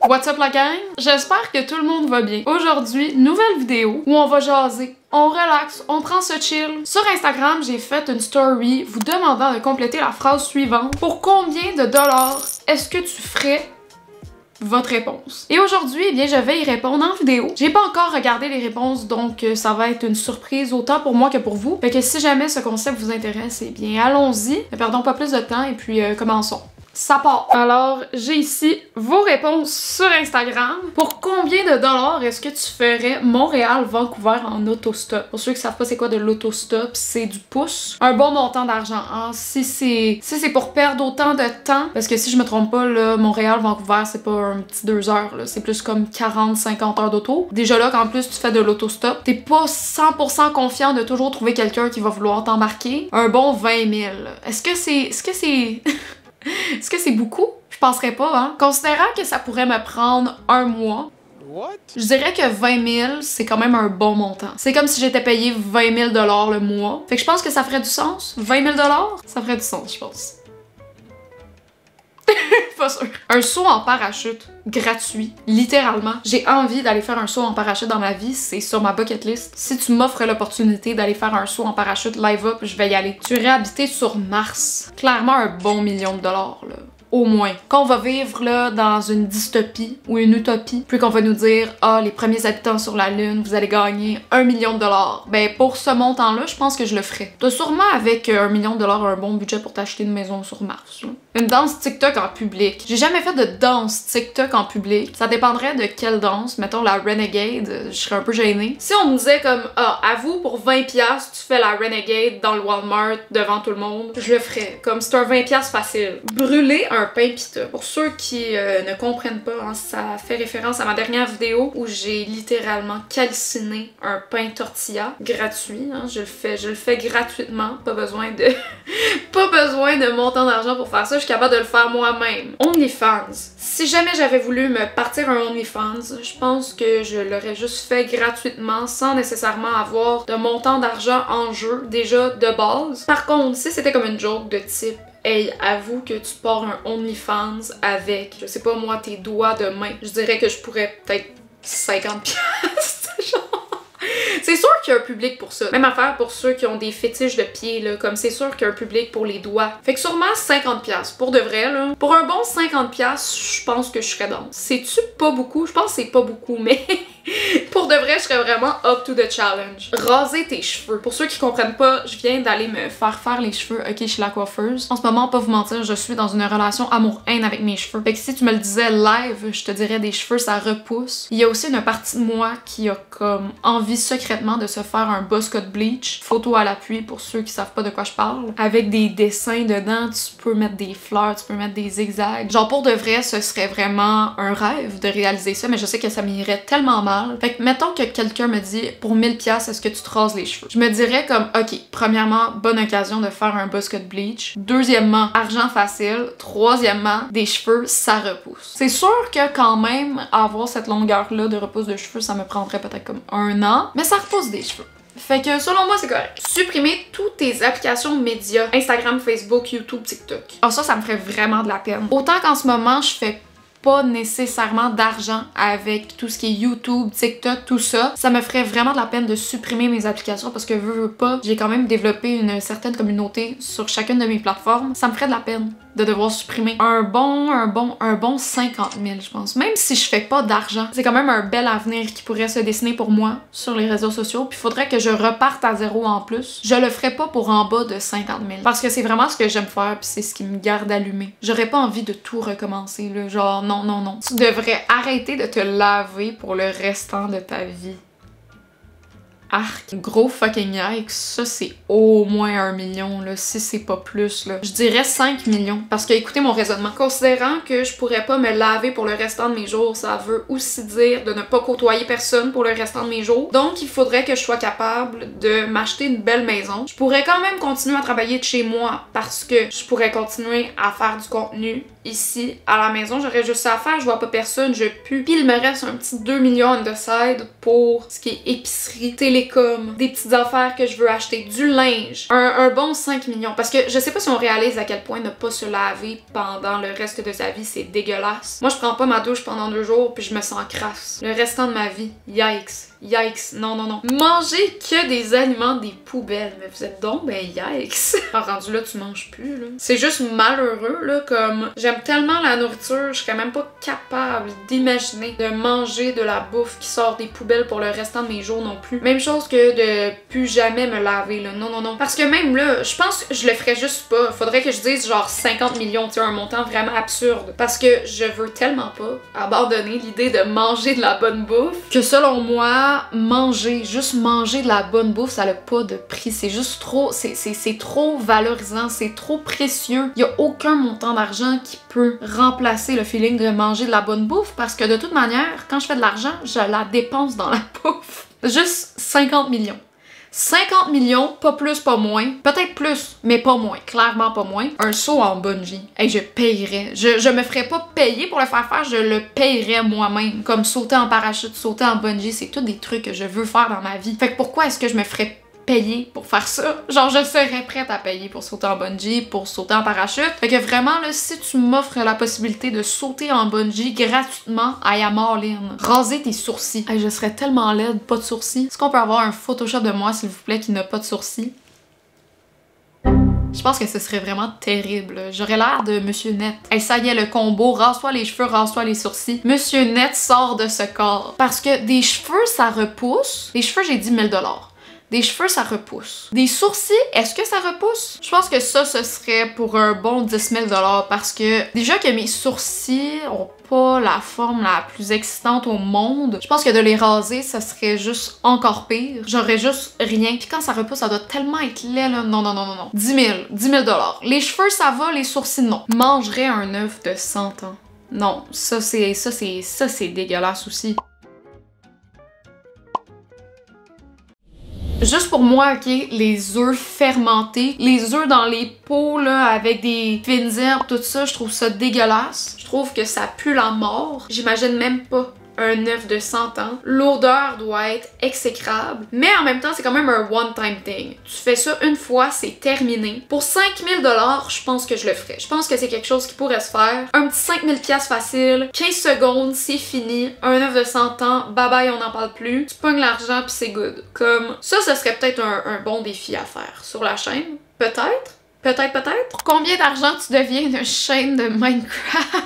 What's up la gang? J'espère que tout le monde va bien. Aujourd'hui, nouvelle vidéo où on va jaser, on relaxe, on prend ce chill. Sur Instagram, j'ai fait une story vous demandant de compléter la phrase suivante. Pour combien de dollars est-ce que tu ferais votre réponse? Et aujourd'hui, eh bien, je vais y répondre en vidéo. J'ai pas encore regardé les réponses, donc ça va être une surprise autant pour moi que pour vous. Fait que si jamais ce concept vous intéresse, eh bien, allons-y. Ne perdons pas plus de temps et puis commençons. Ça part. Alors, j'ai ici vos réponses sur Instagram. Pour combien de dollars est-ce que tu ferais Montréal-Vancouver en autostop? Pour ceux qui savent pas c'est quoi de l'autostop, c'est du pouce. Un bon montant d'argent, hein? Si c'est pour perdre autant de temps, parce que si je me trompe pas, là, Montréal-Vancouver, c'est pas un petit 2 heures, là. C'est plus comme 40-50 heures d'auto. Déjà là, qu'en plus tu fais de l'autostop, t'es pas 100% confiant de toujours trouver quelqu'un qui va vouloir t'embarquer. Un bon 20 000. Est-ce que c'est Est-ce que c'est beaucoup? Je penserais pas, hein? Considérant que ça pourrait me prendre un mois, je dirais que 20 000, c'est quand même un bon montant. C'est comme si j'étais payé 20 000 $ le mois. Fait que je pense que ça ferait du sens. 20 000 $, ça ferait du sens, je pense. Pas sûr. Un saut en parachute gratuit, littéralement. J'ai envie d'aller faire un saut en parachute dans ma vie, c'est sur ma bucket list. Si tu m'offres l'opportunité d'aller faire un saut en parachute live up, je vais y aller. Tu irais habiter sur Mars. Clairement un bon $1 million, là. Au moins. Qu'on va vivre là dans une dystopie ou une utopie, puis qu'on va nous dire « Ah, les premiers habitants sur la Lune, vous allez gagner $1 million. » Ben pour ce montant-là, je pense que je le ferais. T'as sûrement avec $1 million un bon budget pour t'acheter une maison sur Mars. Là. Une danse TikTok en public. J'ai jamais fait de danse TikTok en public. Ça dépendrait de quelle danse. Mettons la Renegade, je serais un peu gênée. Si on me disait comme « Ah, avoue, pour 20$, tu fais la Renegade dans le Walmart devant tout le monde », je le ferais. Comme c'est un 20$ facile. Brûler un pain pita. Pour ceux qui ne comprennent pas, hein, ça fait référence à ma dernière vidéo où j'ai littéralement calciné un pain tortilla gratuit. Hein, je le fais gratuitement. Pas besoin de pas besoin de montant d'argent pour faire ça. Je suis capable de le faire moi-même. OnlyFans. Si jamais j'avais voulu me partir un OnlyFans, je pense que je l'aurais juste fait gratuitement sans nécessairement avoir de montant d'argent en jeu déjà de base. Par contre, si c'était comme une joke de type hey, avoue que tu pars un OnlyFans avec, je sais pas moi, tes doigts de main. Je dirais que je pourrais peut-être 50$, genre. C'est sûr qu'il y a un public pour ça. Même affaire pour ceux qui ont des fétiches de pieds, là, comme c'est sûr qu'il y a un public pour les doigts. Fait que sûrement 50$, pour de vrai, là. Pour un bon 50$, je pense que je serais dans. C'est-tu pas beaucoup? Je pense que c'est pas beaucoup, mais... Pour de vrai, je serais vraiment up to the challenge. Raser tes cheveux. Pour ceux qui comprennent pas, je viens d'aller me faire les cheveux, ok, chez la coiffeuse. En ce moment, pas vous mentir, je suis dans une relation amour-haine avec mes cheveux. Fait que si tu me le disais live, je te dirais des cheveux, ça repousse. Il y a aussi une partie de moi qui a comme envie secrètement de se faire un buzz cut bleach. Photo à l'appui pour ceux qui savent pas de quoi je parle. Avec des dessins dedans, tu peux mettre des fleurs, tu peux mettre des zigzags. Genre pour de vrai, ce serait vraiment un rêve de réaliser ça, mais je sais que ça m'irait tellement mal. Fait que mettons que quelqu'un me dit pour 1000$, est-ce que tu te rases les cheveux? Je me dirais comme ok, premièrement, bonne occasion de faire un buzz cut bleach. Deuxièmement, argent facile. Troisièmement, des cheveux, ça repousse. C'est sûr que quand même, avoir cette longueur-là de repousse de cheveux, ça me prendrait peut-être comme 1 an, mais ça repousse des cheveux. Fait que selon moi, c'est correct. Supprimer toutes tes applications médias, Instagram, Facebook, YouTube, TikTok. Ah ça me ferait vraiment de la peine. Autant qu'en ce moment, je fais pas nécessairement d'argent avec tout ce qui est YouTube, TikTok, tout ça. Ça me ferait vraiment de la peine de supprimer mes applications parce que veux pas, j'ai quand même développé une certaine communauté sur chacune de mes plateformes. Ça me ferait de la peine de devoir supprimer un bon 50 000, je pense. Même si je fais pas d'argent, c'est quand même un bel avenir qui pourrait se dessiner pour moi sur les réseaux sociaux. Puis faudrait que je reparte à zéro en plus. Je le ferais pas pour en bas de 50 000 parce que c'est vraiment ce que j'aime faire puis c'est ce qui me garde allumée. J'aurais pas envie de tout recommencer, là. Genre non. Tu devrais arrêter de te laver pour le restant de ta vie. Arc, gros fucking yikes, ça c'est au moins 1 million là, si c'est pas plus là. Je dirais 5 millions, parce que écoutez mon raisonnement. Considérant que je pourrais pas me laver pour le restant de mes jours, ça veut aussi dire de ne pas côtoyer personne pour le restant de mes jours. Donc il faudrait que je sois capable de m'acheter une belle maison. Je pourrais quand même continuer à travailler de chez moi parce que je pourrais continuer à faire du contenu ici à la maison. J'aurais juste ça à faire, je vois pas personne, je pue. Puis il me reste un petit 2 millions on the side pour ce qui est épicerie, télécom, des petites affaires que je veux acheter, du linge, un bon 5 millions. Parce que je sais pas si on réalise à quel point ne pas se laver pendant le reste de sa vie, c'est dégueulasse. Moi, je prends pas ma douche pendant 2 jours puis je me sens crasse. Le restant de ma vie, yikes. Yikes, non, non, non. Manger que des aliments des poubelles, mais vous êtes donc ben yikes. Rendu là, tu manges plus, là. C'est juste malheureux, là, comme j'aime tellement la nourriture, je serais même pas capable d'imaginer de manger de la bouffe qui sort des poubelles pour le restant de mes jours non plus. Même chose que de plus jamais me laver, là. Non, non, non. Parce que même là, je pense que je le ferais juste pas. Faudrait que je dise genre 50 millions, tu sais, un montant vraiment absurde. Parce que je veux tellement pas abandonner l'idée de manger de la bonne bouffe que selon moi, manger, juste manger de la bonne bouffe, ça n'a pas de prix. C'est juste trop, c'est trop valorisant, c'est trop précieux. Il y a aucun montant d'argent qui peut remplacer le feeling de manger de la bonne bouffe parce que de toute manière, quand je fais de l'argent, je la dépense dans la bouffe. Juste 50 millions. 50 millions, pas plus, pas moins. Peut-être plus, mais pas moins. Clairement pas moins. Un saut en bungee. Hey, je payerais. Je me ferais pas payer pour le faire, je le payerais moi-même. Comme sauter en parachute, sauter en bungee, c'est tous des trucs que je veux faire dans ma vie. Fait que pourquoi est-ce que je me ferais payer pour faire ça? Genre, je serais prête à payer pour sauter en bungee, pour sauter en parachute. Fait que vraiment, là, si tu m'offres la possibilité de sauter en bungee gratuitement, I am all in. Raser tes sourcils. Hey, je serais tellement laide, pas de sourcils. Est-ce qu'on peut avoir un Photoshop de moi, s'il vous plaît, qui n'a pas de sourcils? Je pense que ce serait vraiment terrible. J'aurais l'air de Monsieur Net. Hey, ça y est, le combo, rase-toi les cheveux, rase-toi les sourcils. Monsieur Net sort de ce corps. Parce que des cheveux, ça repousse. Les cheveux, j'ai dit 1000 $. Des cheveux, ça repousse. Des sourcils, est-ce que ça repousse? Je pense que ça, ce serait pour un bon 10 000 $ parce que déjà que mes sourcils ont pas la forme la plus excitante au monde, je pense que de les raser, ça serait juste encore pire. J'aurais juste rien. Puis quand ça repousse, ça doit tellement être laid, là. Non, non, non, non, non. 10 000 $. Les cheveux, ça va, les sourcils, non. Mangerais un œuf de 100 ans. Non, ça c'est dégueulasse aussi. Juste pour moi, ok, les œufs fermentés, les œufs dans les pots là avec des fines herbes, tout ça, je trouve ça dégueulasse. Je trouve que ça pue la mort. J'imagine même pas un œuf de 100 ans. L'odeur doit être exécrable, mais en même temps, c'est quand même un one-time thing. Tu fais ça une fois, c'est terminé. Pour 5000 $, je pense que je le ferais. Je pense que c'est quelque chose qui pourrait se faire. Un petit 5000 $ facile, 15 secondes, c'est fini. Un œuf de 100 ans, bye bye, on n'en parle plus. Tu pognes l'argent puis c'est good. Comme ça, ce serait peut-être un bon défi à faire sur la chaîne. Peut-être. Peut-être. Combien d'argent tu deviens une chaîne de Minecraft?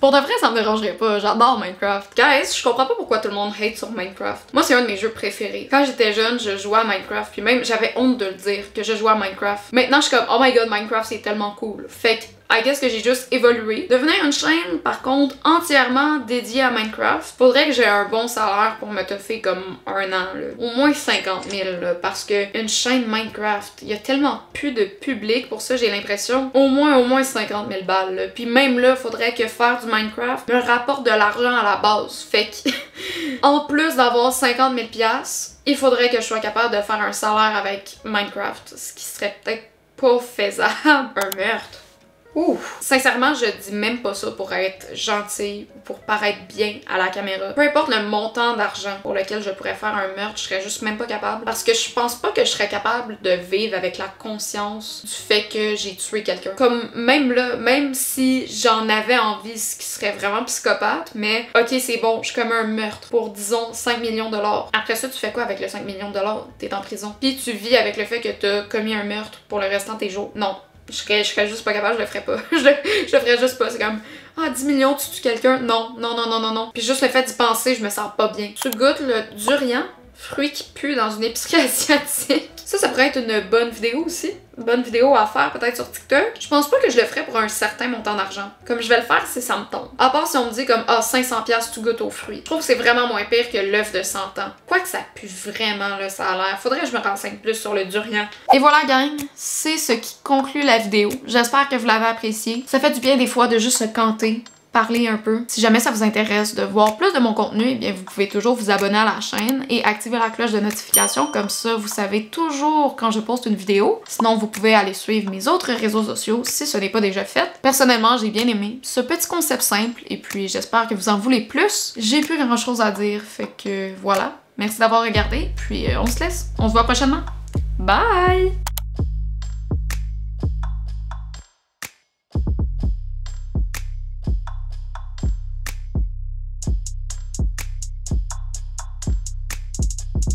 Pour de vrai, ça me dérangerait pas. J'adore Minecraft. Guys, je comprends pas pourquoi tout le monde hate sur Minecraft. Moi, c'est un de mes jeux préférés. Quand j'étais jeune, je jouais à Minecraft, puis même j'avais honte de le dire que je jouais à Minecraft. Maintenant, je suis comme, oh my god, Minecraft, c'est tellement cool. Fait que I guess que j'ai juste évolué. Devenir une chaîne, par contre, entièrement dédiée à Minecraft, faudrait que j'ai un bon salaire pour me toffer comme un an, là. Au moins 50 000, là, parce que une chaîne Minecraft, il y a tellement plus de public pour ça, j'ai l'impression. Au moins 50 000 balles, là. Puis même là, faudrait que faire du Minecraft me rapporte de l'argent à la base. Fait que, en plus d'avoir 50 000 $, il faudrait que je sois capable de faire un salaire avec Minecraft, ce qui serait peut-être pas faisable. Un meurtre. Ouh. Sincèrement, je dis même pas ça pour être gentille ou pour paraître bien à la caméra. Peu importe le montant d'argent pour lequel je pourrais faire un meurtre, je serais juste même pas capable. Parce que je pense pas que je serais capable de vivre avec la conscience du fait que j'ai tué quelqu'un. Comme même là, même si j'en avais envie, ce qui serait vraiment psychopathe, mais ok, c'est bon, je commets un meurtre pour, disons, 5 millions $. Après ça, tu fais quoi avec les 5 millions $? T'es en prison. Puis tu vis avec le fait que t'as commis un meurtre pour le restant de tes jours. Non. Je serais juste pas capable, je le ferais pas. je le ferais juste pas. C'est comme, ah, 10 millions, tu tues quelqu'un? Non. Puis juste le fait d'y penser, je me sens pas bien. Tu goûtes le durian, fruit qui pue dans une épicerie asiatique. Ça pourrait être une bonne vidéo aussi. Une bonne vidéo à faire peut-être sur TikTok. Je pense pas que je le ferais pour un certain montant d'argent. Comme je vais le faire si ça me tente. À part si on me dit comme, ah, 500 $, tu goûtes aux fruits. Je trouve que c'est vraiment moins pire que l'œuf de 100 ans. Quoique ça pue vraiment, là, ça a l'air. Faudrait que je me renseigne plus sur le durian. Et voilà, gang, c'est ce qui conclut la vidéo. J'espère que vous l'avez apprécié. Ça fait du bien des fois de juste se canter parler un peu. Si jamais ça vous intéresse de voir plus de mon contenu, eh bien vous pouvez toujours vous abonner à la chaîne et activer la cloche de notification, comme ça vous savez toujours quand je poste une vidéo. Sinon vous pouvez aller suivre mes autres réseaux sociaux si ce n'est pas déjà fait. Personnellement, j'ai bien aimé ce petit concept simple et puis j'espère que vous en voulez plus. J'ai plus grand chose à dire, fait que voilà. Merci d'avoir regardé, puis on se laisse. On se voit prochainement. Bye!